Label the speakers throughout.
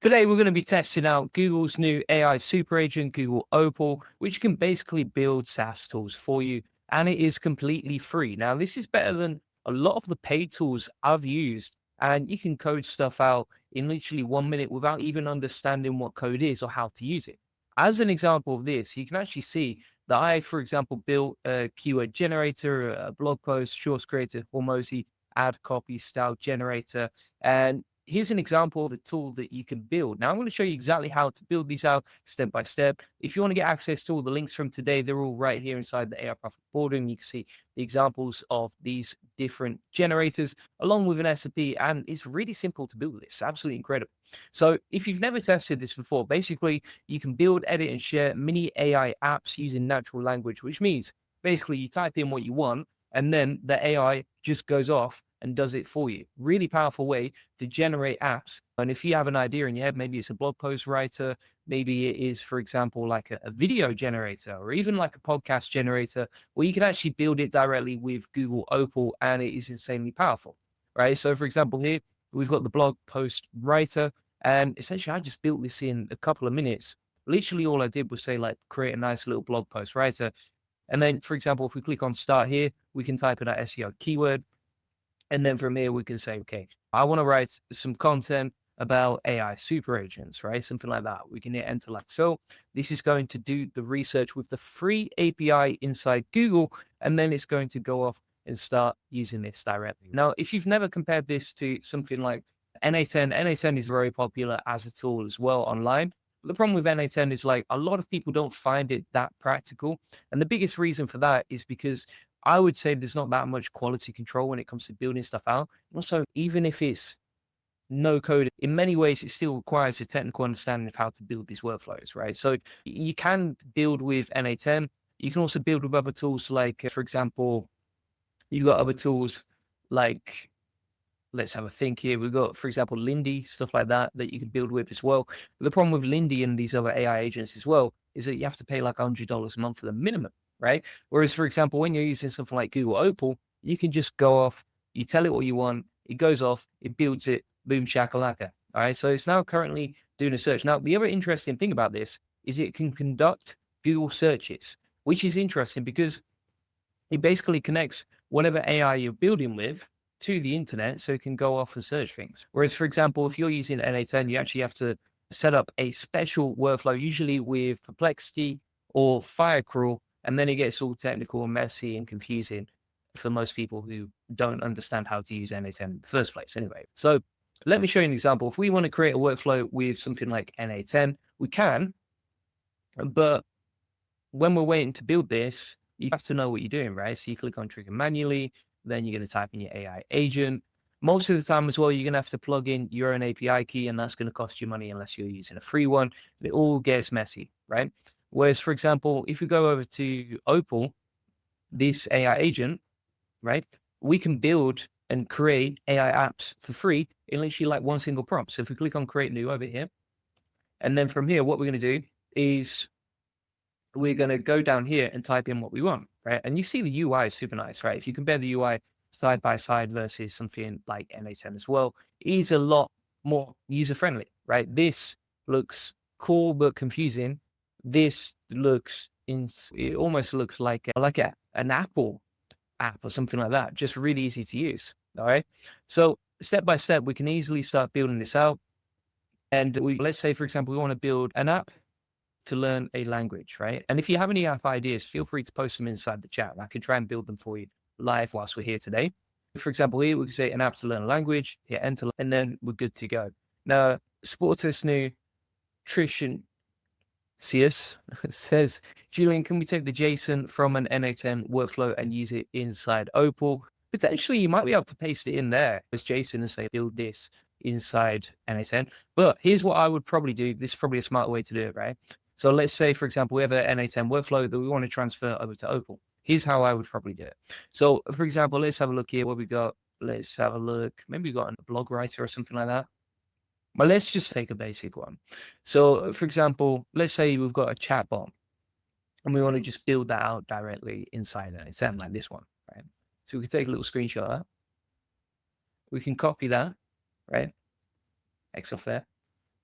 Speaker 1: Today, we're going to be testing out Google's new AI super agent, Google Opal, which can basically build SaaS tools for you. And it is completely free. Now, this is better than a lot of the paid tools I've used. And you can code stuff out in literally 1 minute without even understanding what code is or how to use it. As an example of this, you can actually see that I, for example, built a keyword generator, a blog post, shorts creator, Hormozy, ad copy style generator. And here's an example of the tool that you can build. Now, I'm going to show you exactly how to build these out step by step. If you want to get access to all the links from today, they're all right here inside the AI Profit Board, and you can see the examples of these different generators along with an SOP. And it's really simple to build this. Absolutely incredible. So if you've never tested this before, basically you can build, edit, and share mini AI apps using natural language, which means basically you type in what you want and then the AI just goes off and does it for you. Really powerful way to generate apps. And if you have an idea in your head, maybe it's a blog post writer, maybe it is, for example, like a video generator or even like a podcast generator, where you can actually build it directly with Google Opal and it is insanely powerful, right? So for example, here we've got the blog post writer and essentially I just built this in a couple of minutes. Literally all I did was say like create a nice little blog post writer. And then, for example, if we click on start here, we can type in our SEO keyword. And then from here, we can say, okay, I want to write some content about AI super agents, right? Something like that. We can hit enter like so. This is going to do the research with the free API inside Google, and then it's going to go off and start using this directly. Now, if you've never compared this to something like NA10, NA10 is very popular as a tool as well online. But the problem with NA10 is like a lot of people don't find it that practical. And the biggest reason for that is because I would say there's not that much quality control when it comes to building stuff out. Also, even if it's no code, in many ways, it still requires a technical understanding of how to build these workflows, right? So you can build with NA10. You can also build with other tools like, for example, you got other tools like, let's have a think here. We've got, for example, Lindy, stuff like that, that you can build with as well. But the problem with Lindy and these other AI agents as well is that you have to pay like $100 a month for the minimum, right? Whereas, for example, when you're using something like Google Opal, you can just go off, you tell it what you want, it goes off, it builds it, boom, shakalaka. All right. So it's now currently doing a search. Now, the other interesting thing about this is it can conduct Google searches, which is interesting because it basically connects whatever AI you're building with to the internet so it can go off and search things. Whereas, for example, if you're using NA10, you actually have to set up a special workflow, usually with Perplexity or Firecrawl, and then it gets all technical and messy and confusing for most people who don't understand how to use NA10 in the first place anyway. So let me show you an example. If we want to create a workflow with something like NA10, we can, but when we're waiting to build this, you have to know what you're doing, right? So you click on trigger manually, then you're going to type in your AI agent. Most of the time as well, you're going to have to plug in your own API key, and that's going to cost you money unless you're using a free one. It all gets messy, right? Whereas, for example, if we go over to Opal, this AI agent, right, we can build and create AI apps for free in literally like one single prompt. So if we click on create new over here, and then from here, what we're going to do is we're going to go down here and type in what we want, right? And you see the UI is super nice, right? If you compare the UI side by side versus something like NA10 as well, it is a lot more user friendly, right? This looks cool but confusing. This looks it almost looks like an Apple app or something like that. Just really easy to use. All right. So step by step, we can easily start building this out. And let's say, for example, we want to build an app to learn a language, right? And if you have any app ideas, feel free to post them inside the chat. I can try and build them for you live whilst we're here today. For example, here we can say an app to learn a language, hit enter, and then we're good to go. Now, Sportus Nutrition Cius says, Julian, can we take the JSON from an NA10 workflow and use it inside Opal? Potentially, you might be able to paste it in there as JSON and say, build this inside NA10. But here's what I would probably do. This is probably a smart way to do it, right? So let's say, for example, we have an NA10 workflow that we want to transfer over to Opal. Here's how I would probably do it. So, for example, let's have a look here. What we got? Let's have a look. Maybe we got a blog writer or something like that. But let's just take a basic one. So, for example, let's say we've got a chatbot and we want to just build that out directly inside NA10 like this one, right? So we can take a little screenshot of that. We can copy that, right? X off there.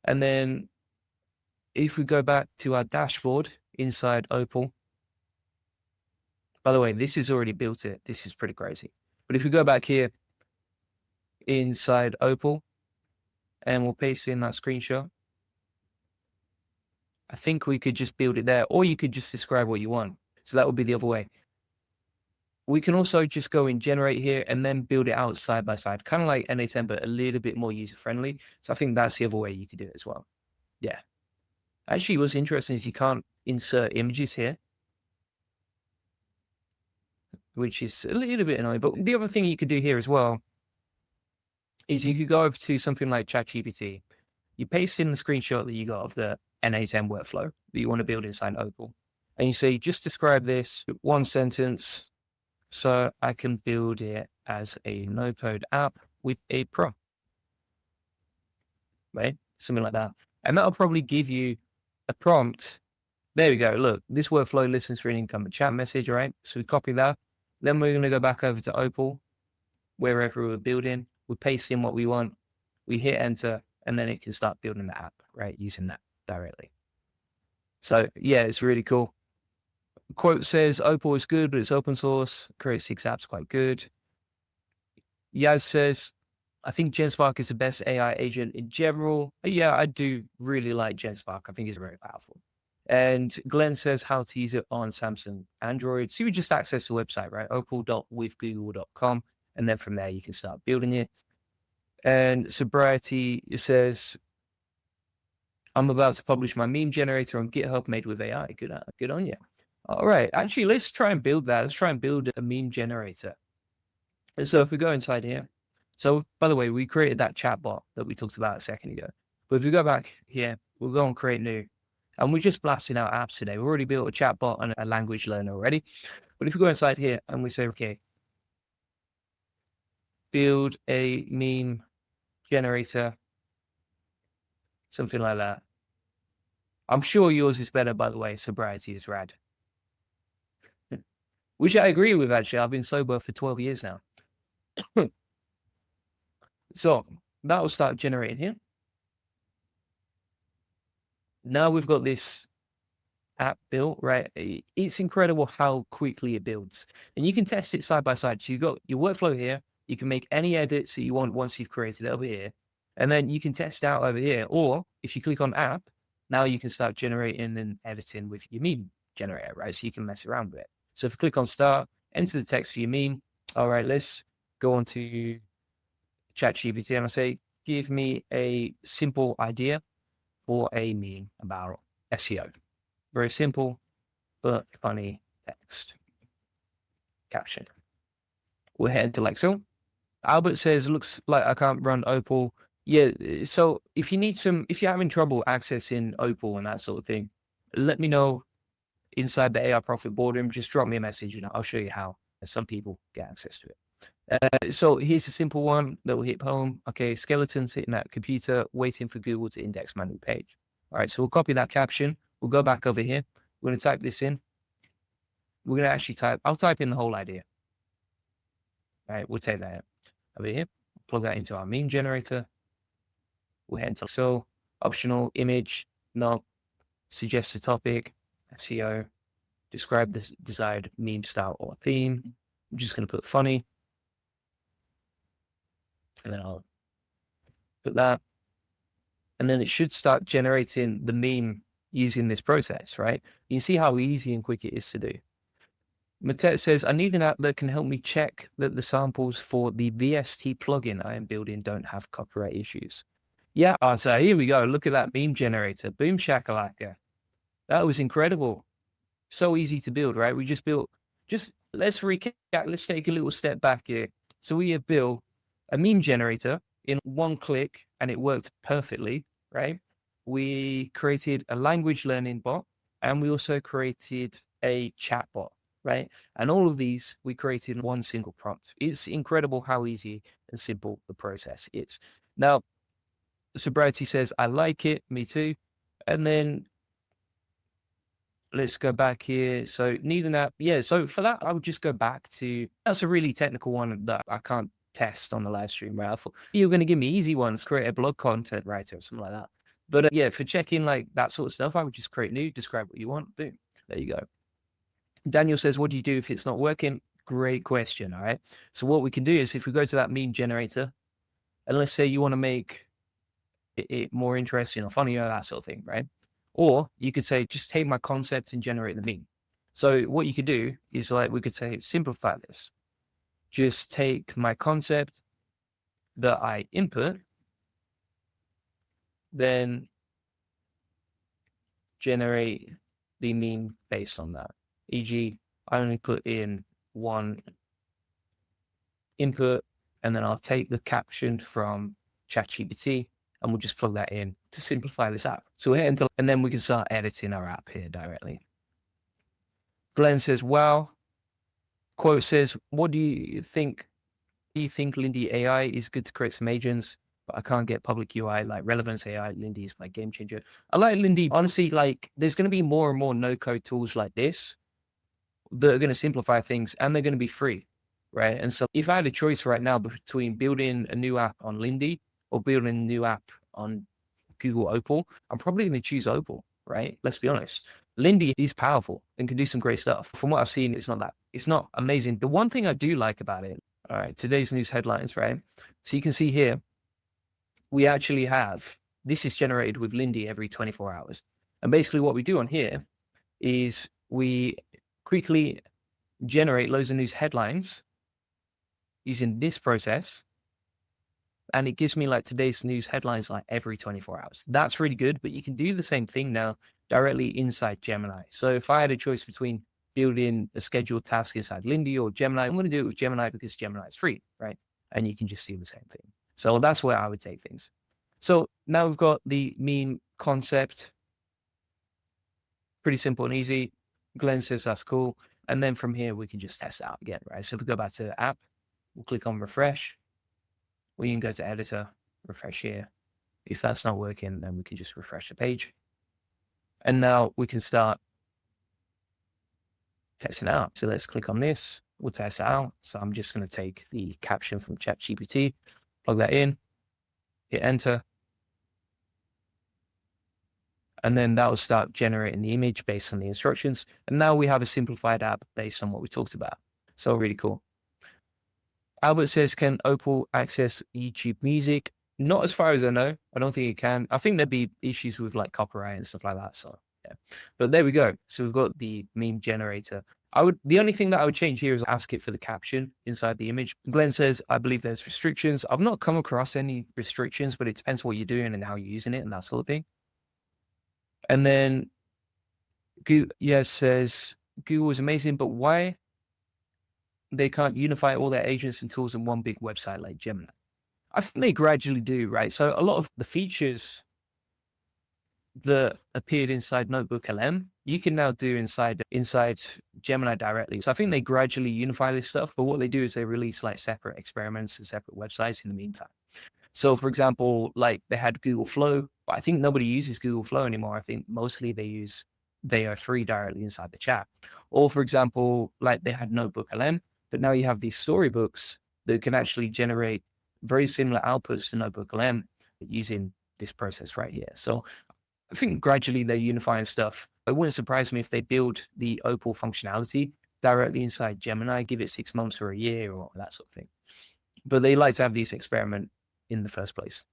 Speaker 1: And then if we go back to our dashboard inside Opal, by the way, this is already built it. This is pretty crazy. But if we go back here inside Opal and we'll paste in that screenshot, I think we could just build it there, or you could just describe what you want. So that would be the other way. We can also just go in generate here and then build it out side by side, kind of like NA10, but a little bit more user friendly. So I think that's the other way you could do it as well. Yeah. Actually, what's interesting is you can't insert images here, which is a little bit annoying. But the other thing you could do here as well is you could go over to something like ChatGPT. You paste in the screenshot that you got of the NA10 workflow that you want to build inside Opal. And you say, just describe this one sentence so I can build it as a no-code app with a prompt, right? Something like that. And that'll probably give you a prompt. There we go. Look, this workflow listens for an incoming chat message, right? So we copy that. Then we're going to go back over to Opal, wherever we're building. We paste in what we want. We hit enter, and then it can start building the app, right? Using that directly. So yeah, it's really cool. Quote says, Opal is good, but it's open source. Create 6 apps, quite good. Yaz says, I think GenSpark is the best AI agent in general. Yeah, I do really like GenSpark. I think it's very powerful. And Glenn says how to use it on Samsung Android. So you just access the website, right? opal.withgoogle.com. And then from there, you can start building it. And Sobriety says, I'm about to publish my meme generator on GitHub made with AI. Good on you. All right. Actually, let's try and build that. Let's try and build a meme generator. And so if we go inside here, so by the way, we created that chatbot that we talked about a second ago. But if we go back here, we'll go and create new. And we're just blasting out apps today. We've already built a chatbot and a language learner already. But if we go inside here and we say, okay, build a meme generator, something like that. I'm sure yours is better, by the way. Sobriety is rad. Which I agree with, actually. I've been sober for 12 years now. So that will start generating here. Now we've got this app built, right? It's incredible how quickly it builds. And you can test it side by side. So you've got your workflow here. You can make any edits that you want once you've created it over here. And then you can test out over here. Or if you click on app, now you can start generating and editing with your meme generator, right? So you can mess around with it. So if you click on start, enter the text for your meme. All right, let's go on to ChatGPT and I say, give me a simple idea for a meme about SEO. Very simple, but funny text. Caption. We'll head to Lexel. Albert says, looks like I can't run Opal. Yeah, so if you're having trouble accessing Opal and that sort of thing, let me know inside the AI Profit Boardroom. Just drop me a message and I'll show you how some people get access to it. So here's a simple one that will hit home. Okay, skeleton sitting at a computer waiting for Google to index my new page. All right, so we'll copy that caption. We'll go back over here. We're going to type this in. We're going to actually I'll type in the whole idea. All right, we'll take that over here. Plug that into our meme generator. We'll head to so optional image, no, suggest a topic, SEO, describe the desired meme style or theme. I'm just going to put funny. And then I'll put that. And then it should start generating the meme using this process, right? You see how easy and quick it is to do. Matet says, I need an app that can help me check that the samples for the VST plugin I am building don't have copyright issues. Yeah, so here we go. Look at that meme generator. Boom shakalaka. That was incredible. So easy to build, right? We just built, let's recap. Let's take a little step back here. So we have built a meme generator in one click and it worked perfectly, right? We created a language learning bot and we also created a chat bot, right? And all of these we created in one single prompt. It's incredible how easy and simple the process is. Now, Sobriety says, I like it, me too. And then let's go back here. So need an app. Yeah, so for that, I would just go back to, that's a really technical one that I can't test on the live stream, right? I thought you were going to give me easy ones, create a blog content writer or something like that. But yeah, for checking like that sort of stuff, I would just create new, describe what you want, boom, there you go. Daniel says, what do you do if it's not working? Great question. All right. So what we can do is if we go to that meme generator, and let's say you want to make it more interesting or funny or that sort of thing, right? Or you could say, just take my concept and generate the meme. So what you could do is like, we could say, simplify this. Just take my concept that I input, then generate the meme based on that. E.g., I only put in one input, and then I'll take the caption from ChatGPT and we'll just plug that in to simplify this app. So we're hitting, and then we can start editing our app here directly. Glenn says, wow. Quote says, what do you think? Do you think Lindy AI is good to create some agents? But I can't get public UI like Relevance AI. Lindy is my game changer. I like Lindy. Honestly, like there's going to be more and more no-code tools like this that are going to simplify things, and they're going to be free, right? And so if I had a choice right now between building a new app on Lindy or building a new app on Google Opal, I'm probably going to choose Opal, right? Let's be honest. Lindy is powerful and can do some great stuff. From what I've seen, it's not amazing. The one thing I do like about it, all right, today's news headlines, right? So you can see here, we actually have, this is generated with Lindy every 24 hours. And basically what we do on here is we quickly generate loads of news headlines using this process. And it gives me like today's news headlines like every 24 hours. That's really good, but you can do the same thing now directly inside Gemini. So if I had a choice between building a scheduled task inside Lindy or Gemini, I'm going to do it with Gemini because Gemini is free, right? And you can just do the same thing. So that's where I would take things. So now we've got the meme concept. Pretty simple and easy. Glenn says that's cool. And then from here, we can just test it out again, right? So if we go back to the app, we'll click on refresh. We can go to editor, refresh here. If that's not working, then we can just refresh the page. And now we can start testing it out. So let's click on this. We'll test it out. So I'm just going to take the caption from ChatGPT, plug that in, hit enter. And then that will start generating the image based on the instructions. And now we have a simplified app based on what we talked about. So really cool. Albert says, can Opal access YouTube music? Not as far as I know. I don't think it can. I think there'd be issues with like copyright and stuff like that. So yeah, but there we go. So we've got the meme generator. The only thing that I would change here is ask it for the caption inside the image. Glenn says, I believe there's restrictions. I've not come across any restrictions, but it depends what you're doing and how you're using it and that sort of thing. And then says Google is amazing, but why they can't unify all their agents and tools in one big website like Gemini? I think they gradually do, right? So a lot of the features that appeared inside Notebook LM, you can now do inside Gemini directly. So I think they gradually unify this stuff, but what they do is they release like separate experiments and separate websites in the meantime. So for example, like they had Google Flow, but I think nobody uses Google Flow anymore. I think mostly they are free directly inside the chat. Or for example, like they had Notebook LM, but now you have these storybooks that can actually generate very similar outputs to Notebook LM using this process right here. So I think gradually they're unifying stuff. It wouldn't surprise me if they build the Opal functionality directly inside Gemini, give it 6 months or a year or that sort of thing. But they like to have these experiment in the first place.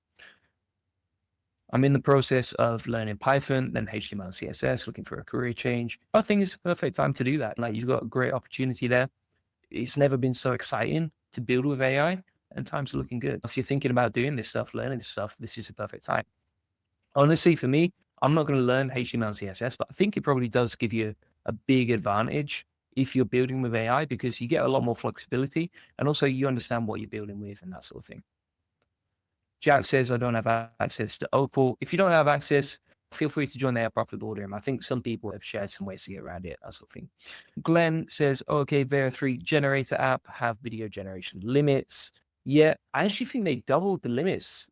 Speaker 1: I'm in the process of learning Python, then HTML and CSS, looking for a career change. I think it's a perfect time to do that. Like you've got a great opportunity there. It's never been so exciting to build with AI, and times are looking good. If you're thinking about doing this stuff, learning this stuff, this is a perfect time. Honestly, for me, I'm not going to learn HTML and CSS, but I think it probably does give you a big advantage if you're building with AI because you get a lot more flexibility and also you understand what you're building with and that sort of thing. Jack says, I don't have access to Opal. If you don't have access, feel free to join the AirProfit boardroom. I think some people have shared some ways to get around it, that sort of thing. Glenn says, okay, Vera 3 generator app have video generation limits. Yeah, I actually think they doubled the limits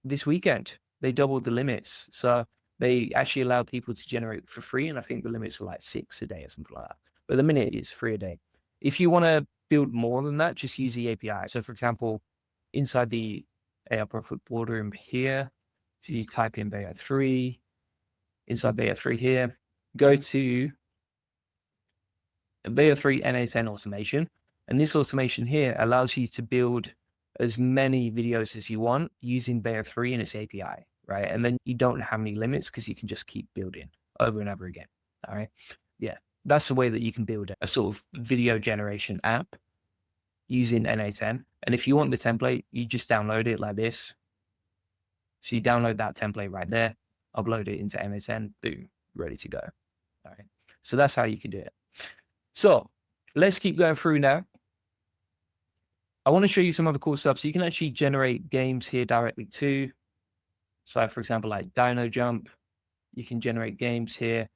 Speaker 1: this weekend. They doubled the limits. So they actually allowed people to generate for free. And I think the limits were like 6 a day or something like that. But the minute is 3 a day. If you want to build more than that, just use the API. So for example, inside the AirProfit boardroom here, If you type in Beta 3, inside Beta 3 here, go to Beta 3 NA10 automation. And this automation here allows you to build as many videos as you want using Beta 3 and its API, right? And then you don't have any limits because you can just keep building over and over again. All right. Yeah. That's the way that you can build a sort of video generation app using NA10. And if you want the template, you just download it like this. So you download that template right there, upload it into NA10, boom, ready to go. All right. So that's how you can do it. So let's keep going through now. I want to show you some other cool stuff. So you can actually generate games here directly too. So for example, like Dino Jump, you can generate games here.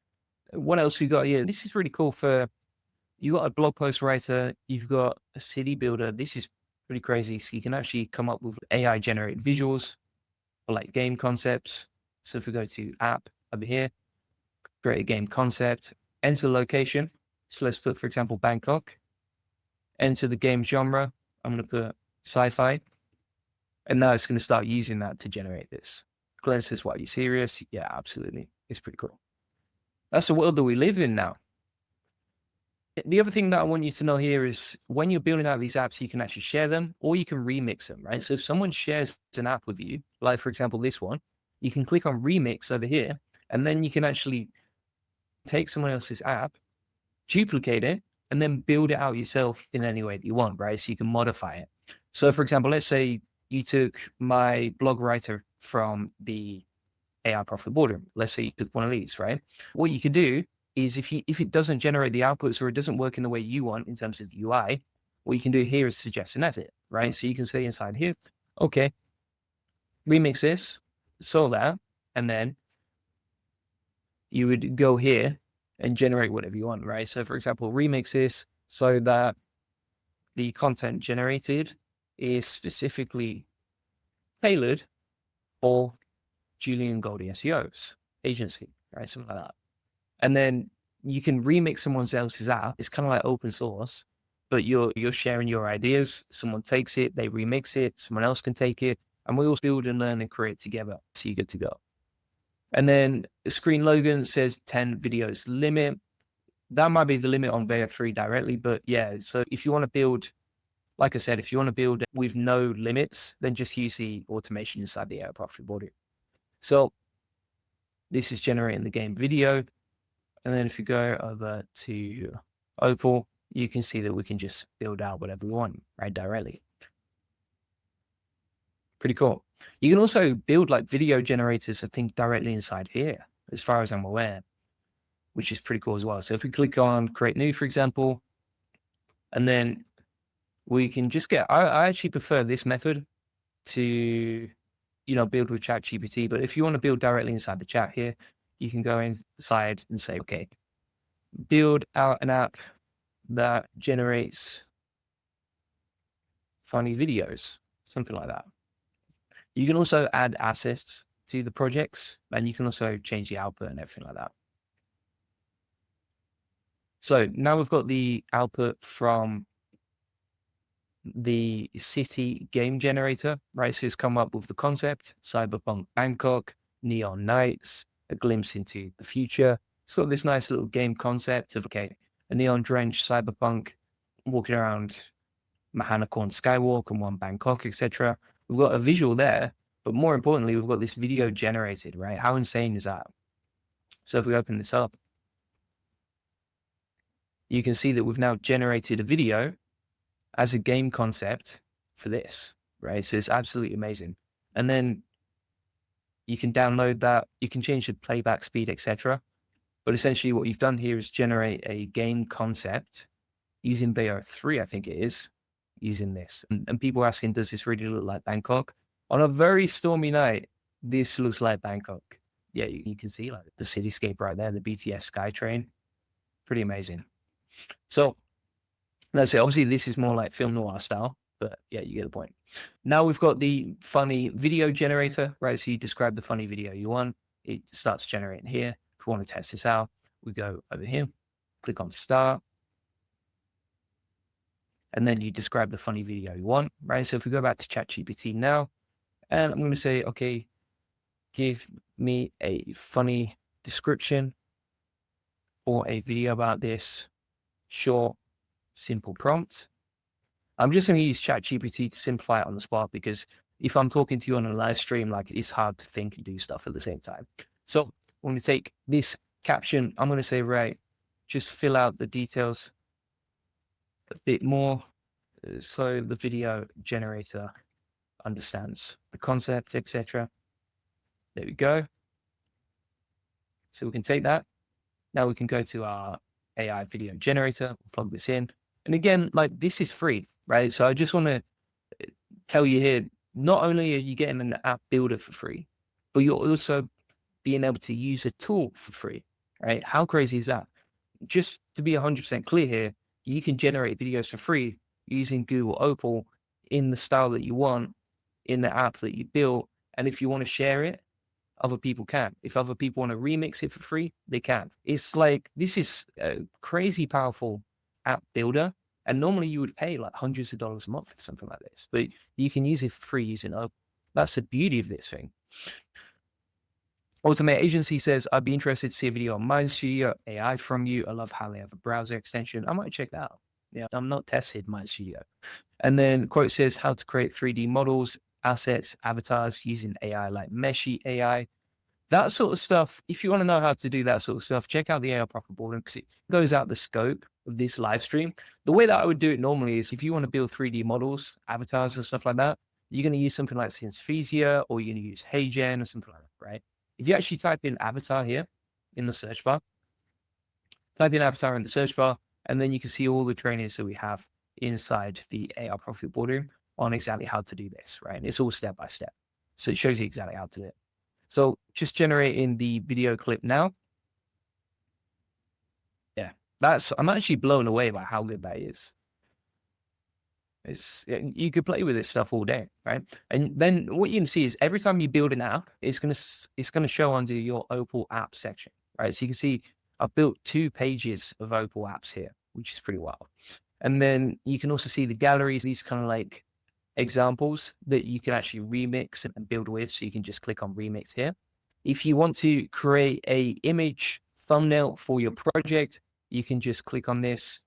Speaker 1: What else we got here? This is really cool for, you got a blog post writer, you've got a city builder. This is pretty crazy. So you can actually come up with AI generated visuals for like game concepts. So if we go to app over here, create a game concept, enter the location. So let's put, for example, Bangkok, enter the game genre. I'm going to put sci-fi. And now it's going to start using that to generate this. Glenn says, "What, are you serious?" Yeah, absolutely. It's pretty cool. That's the world that we live in now. The other thing that I want you to know here is when you're building out these apps, you can actually share them or you can remix them, right? So if someone shares an app with you, like for example, this one, you can click on remix over here, and then you can actually take someone else's app, duplicate it, and then build it out yourself in any way that you want, right? So you can modify it. So for example, let's say you took my blog writer from the AI Profit Boardroom. Let's say you took one of these, right? What you could do is if it doesn't generate the outputs or it doesn't work in the way you want in terms of the UI, what you can do here is suggest an edit, right? So you can say inside here, okay, remix this, so that, and then you would go here and generate whatever you want, right? So for example, remix this so that the content generated is specifically tailored for Julian Goldie SEOs agency, right? Something like that. And then you can remix someone else's app. It's kind of like open source, but you're sharing your ideas. Someone takes it, they remix it, someone else can take it, and we all build and learn and create together. So you're good to go. And then the screen Logan says 10 videos limit. That might be the limit on Beta 3 directly, but yeah. So if you want to build, like I said, if you want to build with no limits, then just use the automation inside the AI Profit Boardroom. So this is generating the game video. And then if you go over to Opal, you can see that we can just build out whatever we want, right, directly. Pretty cool. You can also build like video generators, I think, directly inside here, as far as I'm aware, which is pretty cool as well. So if we click on create new, for example, and then we can just get, I actually prefer this method to, build with ChatGPT. But if you want to build directly inside the chat here, you can go inside and say, okay, build out an app that generates funny videos, something like that. You can also add assets to the projects, and you can also change the output and everything like that. So now we've got the output from the city game generator, right? So it's come up with the concept, Cyberpunk Bangkok, Neon Nights, a glimpse into the future. It's got this nice little game concept of, okay, a neon drenched cyberpunk walking around Mahanakorn Skywalk and one Bangkok, etc. We've got a visual there, but more importantly, we've got this video generated, right? How insane is that? So if we open this up, you can see that we've now generated a video as a game concept for this, right? So it's absolutely amazing. And then you can download that, you can change the playback speed, etc. But essentially what you've done here is generate a game concept using Beta 3, I think it is, using this. And people are asking, does this really look like Bangkok? On a very stormy night, this looks like Bangkok. Yeah, you can see like the cityscape right there, the BTS Skytrain. Pretty amazing. So that's it. Obviously, this is more like film noir style, but yeah, you get the point. Now we've got the funny video generator, right? So you describe the funny video you want. It starts generating here. If we want to test this out, we go over here, click on start, and then you describe the funny video you want, right? So if we go back to ChatGPT now, and I'm going to say, okay, give me a funny description or a video about this, short, simple prompt. I'm just going to use ChatGPT to simplify it on the spot, because if I'm talking to you on a live stream, like, it's hard to think and do stuff at the same time. So I'm going to take this caption. I'm going to say, right, just fill out the details a bit more so the video generator understands the concept, etc. There we go. So we can take that. Now we can go to our AI video generator, plug this in. And again, like, this is free, right? So I just want to tell you here, not only are you getting an app builder for free, but you're also being able to use a tool for free, right? How crazy is that? Just to be 100% clear here, you can generate videos for free using Google Opal in the style that you want in the app that you built. And if you want to share it, other people can. If other people want to remix it for free, they can. It's like, this is a crazy powerful app builder. And normally you would pay like hundreds of dollars a month for something like this, but you can use it for free using Opal. That's the beauty of this thing. Ultimate Agency says, I'd be interested to see a video on Mind Studio AI from you. I love how they have a browser extension. I might check that out. Yeah, I'm not tested Mind Studio. And then quote says, how to create 3D models, assets, avatars using AI like Meshi AI. That sort of stuff, if you want to know how to do that sort of stuff, check out the AI Profit Boardroom, because it goes out the scope of this live stream. The way that I would do it normally is, if you want to build 3D models, avatars and stuff like that, you're going to use something like Synesthesia, or you're going to use HeyGen or something like that, right? If you actually type in avatar here in the search bar, type in avatar in the search bar, and then you can see all the trainings that we have inside the AI Profit Boardroom on exactly how to do this, right? And it's all step by step. So it shows you exactly how to do it. So just generating the video clip now. Yeah, I'm actually blown away by how good that is. You could play with this stuff all day, right? And then what you can see is, every time you build an app, it's gonna show under your Opal app section, right? So you can see I've built 2 pages of Opal apps here, which is pretty wild. And then you can also see the galleries, these kind of like examples that you can actually remix and build with. So you can just click on remix here. If you want to create a image thumbnail for your project, you can just click on this.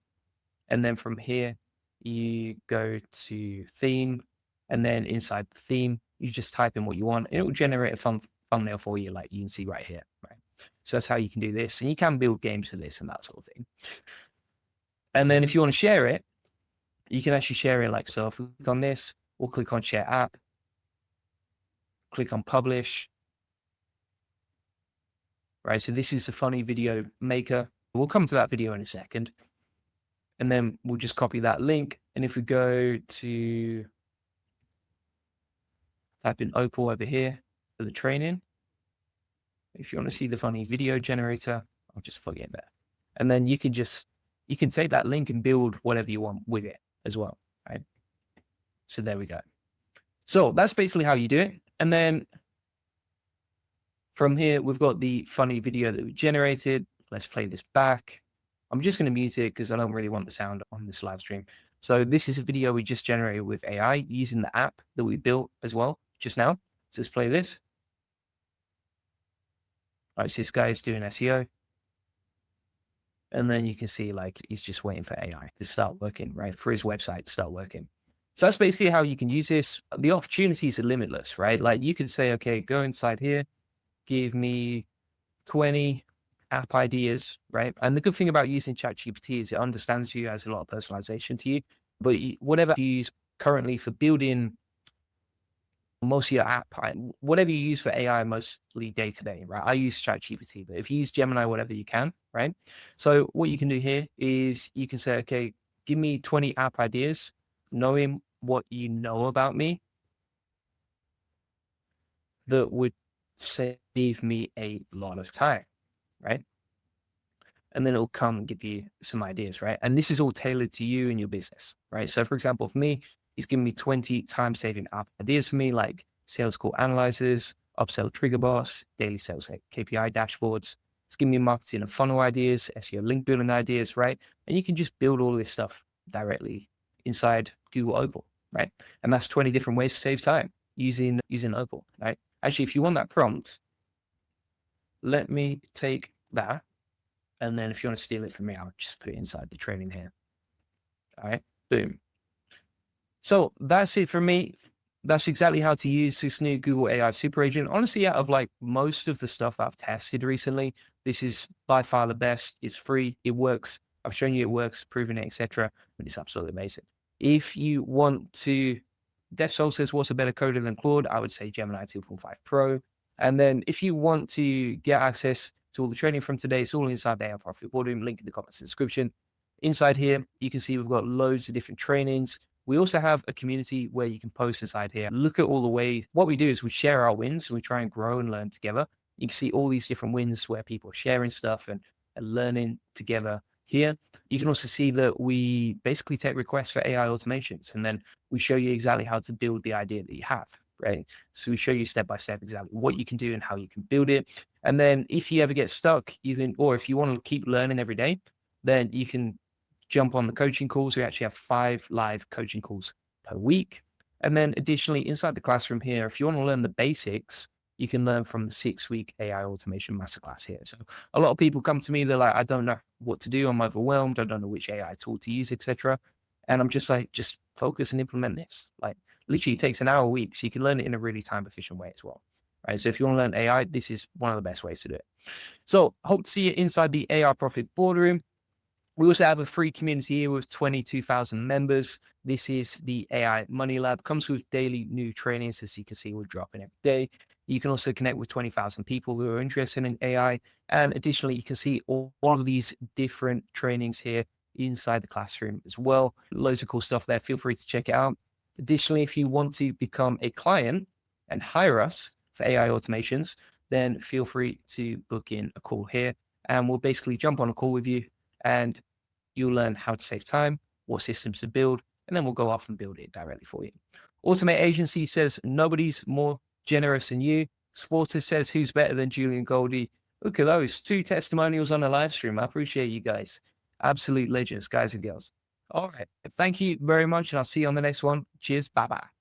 Speaker 1: And then from here, you go to theme, and then inside the theme, you just type in what you want, and it will generate a thumbnail for you, like you can see right here, right? So that's how you can do this, and you can build games for this and that sort of thing. And then if you want to share it, you can actually share it like so. If we click on this, we'll click on share app, click on publish, right? So this is the funny video maker. We'll come to that video in a second. And then we'll just copy that link. And if we go to type in Opal over here for the training, if you want to see the funny video generator, I'll just plug it in there. And then you can take that link and build whatever you want with it as well, right? So there we go. So that's basically how you do it. And then from here, we've got the funny video that we generated. Let's play this back. I'm just going to mute it because I don't really want the sound on this live stream. So this is a video we just generated with AI using the app that we built as well just now. So let's play this. All right, so this guy is doing SEO. And then you can see, like, he's just waiting for AI to start working, right? For his website to start working. So that's basically how you can use this. The opportunities are limitless, right? Like, you could say, okay, go inside here, give me 20 app ideas, right? And the good thing about using ChatGPT is it understands you, has a lot of personalization to you. But whatever you use currently for building most of your app, whatever you use for AI, mostly day to day, right? I use ChatGPT, but if you use Gemini, whatever you can, right? So what you can do here is you can say, okay, give me 20 app ideas, knowing what you know about me that would save me a lot of time, right? And then it'll come and give you some ideas, right? And this is all tailored to you and your business, right? So for example, for me, he's giving me 20 time-saving app ideas for me, like sales call analyzers, upsell trigger boss, daily sales KPI dashboards. It's giving me marketing and funnel ideas, SEO link building ideas, right? And you can just build all this stuff directly inside Google Opal, right? And that's 20 different ways to save time using Opal, right? Actually, if you want that prompt, let me take that. And then if you want to steal it from me, I'll just put it inside the training here. All right, boom. So that's it for me. That's exactly how to use this new Google AI super agent. Honestly, out of like most of the stuff I've tested recently, this is by far the best. It's free. It works. I've shown you it works, proven it, etc. But it's absolutely amazing. If you want to, Deaf Soul says, what's a better coder than Claude? I would say Gemini 2.5 Pro. And then if you want to get access to all the training from today, it's all inside the AI Profit Boardroom. Link in the comments description. Inside here, you can see we've got loads of different trainings. We also have a community where you can post inside here. Look at all the ways. What we do is we share our wins and we try and grow and learn together. You can see all these different wins where people are sharing stuff and learning together here. You can also see that we basically take requests for AI automations, and then we show you exactly how to build the idea that you have, right? So we show you step by step exactly what you can do and how you can build it. And then if you ever get stuck, you can, or if you want to keep learning every day, then you can jump on the coaching calls. We actually have 5 live coaching calls per week. And then additionally, inside the classroom here, if you want to learn the basics, you can learn from the 6-week AI automation masterclass here. So a lot of people come to me, they're like, I don't know what to do. I'm overwhelmed. I don't know which AI tool to use, etc. And I'm just like, just focus and implement this. Like literally it takes an hour a week. So you can learn it in a really time efficient way as well. Right. So if you want to learn AI, this is one of the best ways to do it. So hope to see you inside the AI Profit Boardroom. We also have a free community here with 22,000 members. This is the AI Money Lab. Comes with daily new trainings. As you can see, we're dropping every day. You can also connect with 20,000 people who are interested in AI. And additionally, you can see all of these different trainings here inside the classroom as well. Loads of cool stuff there. Feel free to check it out. Additionally, if you want to become a client and hire us for AI automations, then feel free to book in a call here. And we'll basically jump on a call with you, and you'll learn how to save time, what systems to build, and then we'll go off and build it directly for you. Automate Agency says, nobody's more generous than you. Sporter says, who's better than Julian Goldie? Look at those 2 testimonials on a live stream. I appreciate you guys. Absolute legends, guys and girls. All right. Thank you very much, and I'll see you on the next one. Cheers. Bye-bye.